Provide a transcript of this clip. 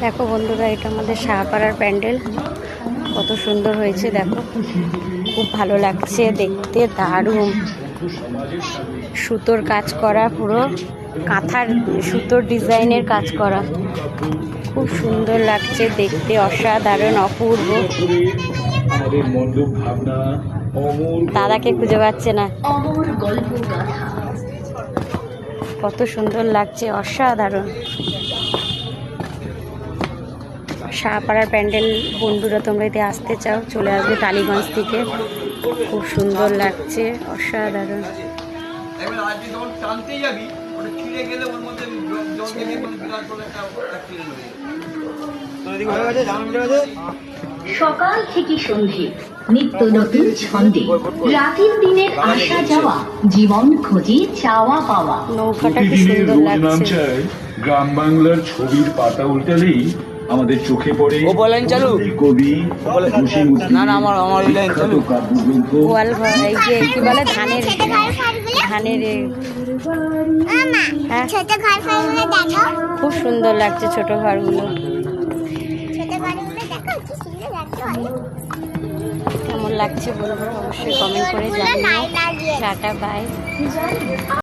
দেখো বন্ধুরা, এটা আমাদের শাহপাড়ার প্যান্ডেল। কত সুন্দর হয়েছে দেখো, খুব ভালো লাগছে দেখতে, দারুণ। সুতোর কাজ করা, পুরো কাঁথার সুতোর ডিজাইনের কাজ করা, খুব সুন্দর লাগছে দেখতে, অসাধারণ, অপূর্ব। দাদাকে খুঁজে পাচ্ছে না, কত সুন্দর লাগছে, অসাধারণ। শাহপাড়ার প্যান্ডেল বন্ধুরা, তোমরা যদি আসতে চাও চলে আসবে টালিগঞ্জ থেকে। খুব সুন্দর লাগছে, অসাধারণ। সকাল থেকে সন্ধে নিত্য নতুন ছন্দে, রাতের দিনের আসা যাওয়া, জীবন খোঁজে চাওয়া পাওয়া। নৌকাটা কি সুন্দর লাগছে। গ্রাম বাংলার ছবির পাতা উল্টালেই আমাদের চোখে পড়ে কবি গোয়াল ঘর, এই যে কি বলে ধানের খুব সুন্দর লাগছে ছোট ঘরগুলো। কেমন লাগছে বলবো, অবশ্যই কমেন্ট করে জানিও। Tata, by.